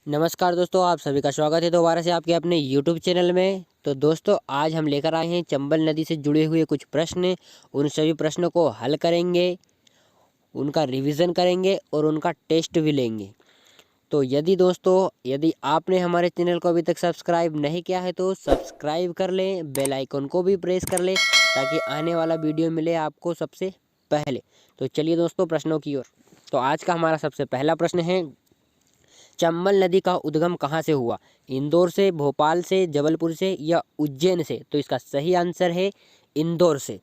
नमस्कार दोस्तों, आप सभी का स्वागत है दोबारा से आपके अपने YouTube चैनल में। तो दोस्तों आज हम लेकर आए हैं चंबल नदी से जुड़े हुए कुछ प्रश्न। उन सभी प्रश्नों को हल करेंगे, उनका रिवीजन करेंगे और उनका टेस्ट भी लेंगे। तो यदि आपने हमारे चैनल को अभी तक सब्सक्राइब नहीं किया है तो सब्सक्राइब कर लें, बेल आइकन को भी प्रेस कर लें ताकि आने वाला वीडियो मिले आपको सबसे पहले। तो चलिए दोस्तों प्रश्नों की ओर। तो आज का हमारा सबसे पहला प्रश्न है, चंबल नदी का उद्गम कहाँ से हुआ? इंदौर से, भोपाल से, जबलपुर से या उज्जैन से? तो इसका सही आंसर है इंदौर से।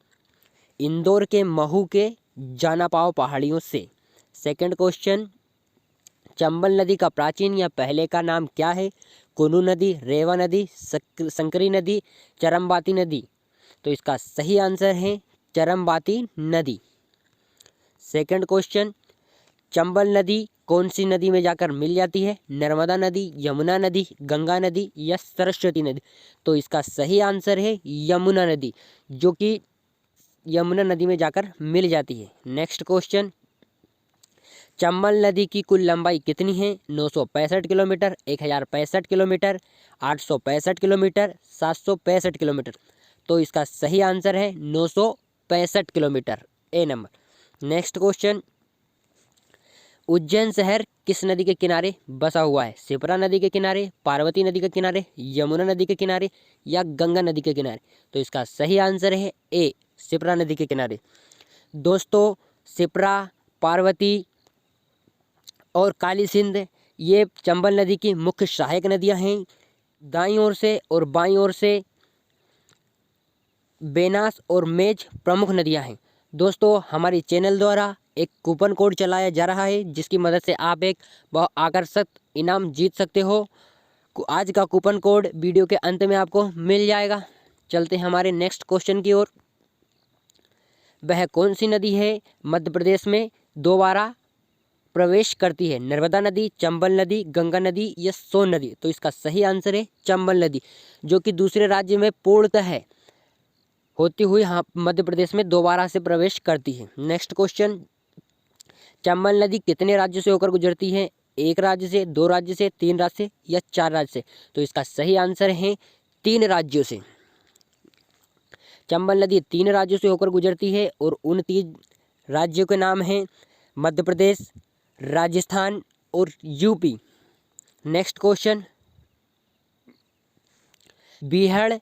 इंदौर के महू के जानापाव पहाड़ियों से। सेकंड क्वेश्चन, चंबल नदी का प्राचीन या पहले का नाम क्या है? कुनू नदी, रेवा नदी, संकरी नदी, चरमबाती नदी? तो इसका सही आंसर है चरमबाती नदी। सेकंड क्वेश्चन, चंबल नदी कौन सी नदी में जाकर मिल जाती है? नर्मदा नदी, यमुना नदी, गंगा नदी या सरस्वती नदी? तो इसका सही आंसर है यमुना नदी, जो कि यमुना नदी में जाकर मिल जाती है। नेक्स्ट क्वेश्चन, चंबल नदी की कुल लंबाई कितनी है? 965 किलोमीटर, 1065 किलोमीटर, 865 किलोमीटर, 765 किलोमीटर? तो इसका सही आंसर है 965 किलोमीटर, ए नंबर। नेक्स्ट क्वेश्चन, उज्जैन शहर किस नदी के किनारे बसा हुआ है? शिप्रा नदी के किनारे, पार्वती नदी के किनारे, यमुना नदी के किनारे या गंगा नदी के किनारे? तो इसका सही आंसर है ए, शिप्रा नदी के किनारे। दोस्तों शिप्रा, पार्वती और काली सिंध ये चंबल नदी की मुख्य सहायक नदियां हैं। दाईं ओर से और बाईं ओर से बेनास और मेज प्रमुख नदियां हैं। दोस्तों हमारी चैनल द्वारा एक कूपन कोड चलाया जा रहा है जिसकी मदद से आप एक बहुत आकर्षक इनाम जीत सकते हो। आज का कूपन कोड वीडियो के अंत में आपको मिल जाएगा। चलते हैं हमारे नेक्स्ट क्वेश्चन की ओर। वह कौन सी नदी है मध्य प्रदेश में दोबारा प्रवेश करती है? नर्मदा नदी, चंबल नदी, गंगा नदी या सोन नदी? तो इसका सही आंसर है चंबल नदी, जो कि दूसरे राज्य में पूर्णतः होती हुई मध्य प्रदेश में दोबारा से प्रवेश करती है। नेक्स्ट क्वेश्चन, चंबल नदी कितने राज्यों से होकर गुजरती है? एक राज्य से, दो राज्य से, तीन राज्य से या चार राज्य से? तो इसका सही आंसर है तीन राज्यों से। चंबल नदी तीन राज्यों से होकर गुजरती है और उन तीन राज्यों के नाम हैं मध्य प्रदेश, राजस्थान और यूपी। नेक्स्ट क्वेश्चन, बीहड़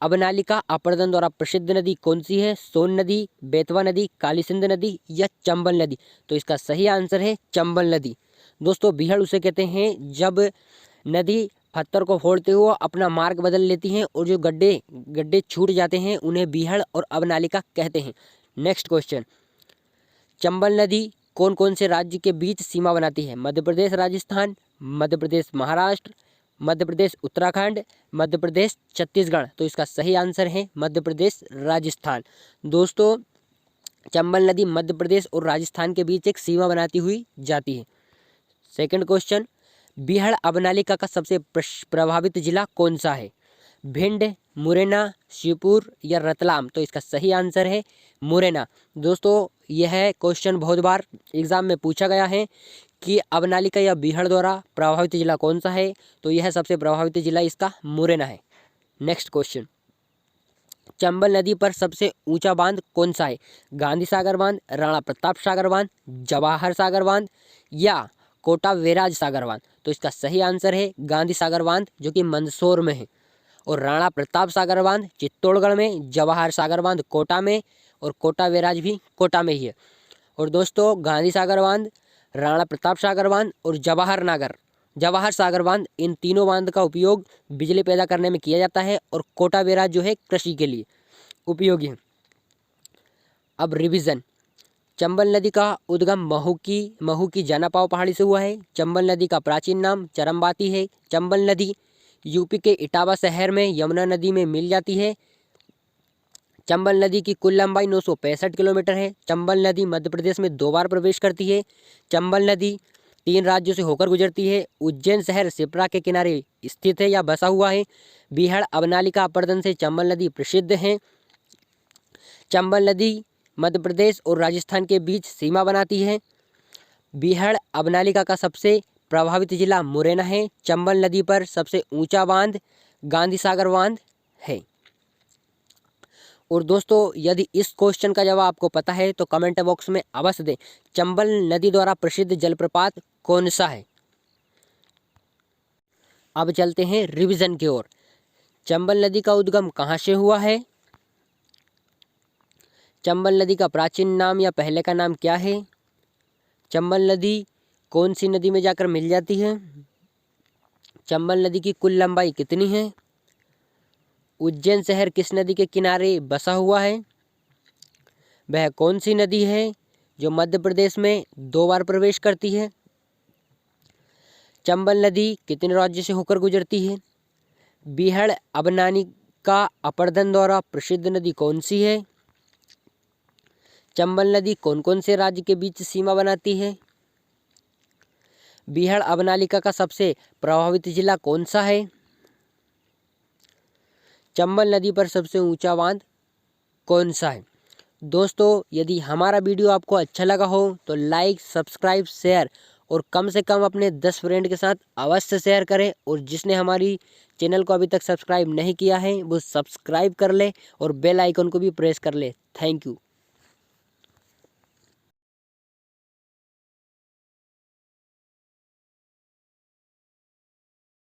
अबनालिका अपर्दन द्वारा प्रसिद्ध नदी कौन सी है? सोन नदी, बेतवा नदी, काली सिंध नदी या चंबल नदी? तो इसका सही आंसर है चंबल नदी। दोस्तों बीहड़ उसे कहते हैं जब नदी पत्थर को फोड़ते हुए अपना मार्ग बदल लेती हैं और जो गड्ढे छूट जाते हैं उन्हें बीहड़ और अबनालिका कहते हैं। नेक्स्ट क्वेश्चन, चंबल नदी कौन कौन से राज्य के बीच सीमा बनाती है? मध्य प्रदेश राजस्थान, मध्य प्रदेश महाराष्ट्र, मध्य प्रदेश उत्तराखंड, मध्य प्रदेश छत्तीसगढ़? तो इसका सही आंसर है मध्य प्रदेश राजस्थान। दोस्तों चंबल नदी मध्य प्रदेश और राजस्थान के बीच एक सीमा बनाती हुई जाती है। सेकंड क्वेश्चन, बीहड़ अबनालिका का सबसे प्रभावित जिला कौन सा है? भिंड, मुरैना, शिवपुर या रतलाम? तो इसका सही आंसर है मुरैना। दोस्तों यह क्वेश्चन बहुत बार एग्जाम में पूछा गया है कि अबनालिका या बीहड़ द्वारा प्रभावित जिला कौन सा है? तो यह सबसे प्रभावित जिला इसका मुरैना है। नेक्स्ट क्वेश्चन, चंबल नदी पर सबसे ऊंचा बांध कौन सा है? गांधी सागर बांध, राणा प्रताप सागर बांध, जवाहर सागर बांध या कोटा वेराज सागर बांध? तो इसका सही आंसर है गांधी सागर बांध, जो कि मंदसौर में है, और राणा प्रताप सागर बांध चित्तौड़गढ़ में, जवाहर सागर बांध कोटा में और कोटा वेराज भी कोटा में ही है। और दोस्तों गांधी सागर बांध, राणा प्रताप सागर बांध और जवाहर सागर बांध, इन तीनों बांध का उपयोग बिजली पैदा करने में किया जाता है और कोटा वेराज जो है कृषि के लिए उपयोगी है। अब रिवीजन, चंबल नदी का उद्गम महू की जानापाव पहाड़ी से हुआ है। चंबल नदी का प्राचीन नाम चरमबाती है। चंबल नदी यूपी के इटावा शहर में यमुना नदी में मिल जाती है। चंबल नदी की कुल लंबाई 965 किलोमीटर है। चंबल नदी मध्य प्रदेश में दो बार प्रवेश करती है। चंबल नदी तीन राज्यों से होकर गुजरती है। उज्जैन शहर शिप्रा के किनारे स्थित है या बसा हुआ है। बीहड़ अबनालिका अपर्दन से चंबल नदी प्रसिद्ध है। चंबल नदी मध्य प्रदेश और राजस्थान के बीच सीमा बनाती है। बीहड़ अबनालिका का सबसे प्रभावित जिला मुरैना है। चंबल नदी पर सबसे ऊंचा बांध गांधी सागर बांध है। और दोस्तों यदि इस क्वेश्चन का जवाब आपको पता है तो कमेंट बॉक्स में अवश्य दें। चंबल नदी द्वारा प्रसिद्ध जलप्रपात कौन सा है? अब चलते हैं रिवीजन की ओर। चंबल नदी का उद्गम कहाँ से हुआ है? चंबल नदी का प्राचीन नाम या पहले का नाम क्या है? चंबल नदी कौन सी नदी में जाकर मिल जाती है? चंबल नदी की कुल लंबाई कितनी है? उज्जैन शहर किस नदी के किनारे बसा हुआ है? वह कौन सी नदी है जो मध्य प्रदेश में 2 बार प्रवेश करती है? चंबल नदी कितने राज्य से होकर गुजरती है? बीहड़ अबनानिका अपर्दन द्वारा प्रसिद्ध नदी कौन सी है? चंबल नदी कौन कौन से राज्य के बीच सीमा बनाती है? बीहड़ अबनालिका का सबसे प्रभावित जिला कौन सा है? चंबल नदी पर सबसे ऊंचा बांध कौन सा है? दोस्तों यदि हमारा वीडियो आपको अच्छा लगा हो तो लाइक, सब्सक्राइब, शेयर और कम से कम अपने 10 फ्रेंड के साथ अवश्य शेयर करें। और जिसने हमारी चैनल को अभी तक सब्सक्राइब नहीं किया है वो सब्सक्राइब कर ले और बेल आइकन को भी प्रेस कर ले। Thank you.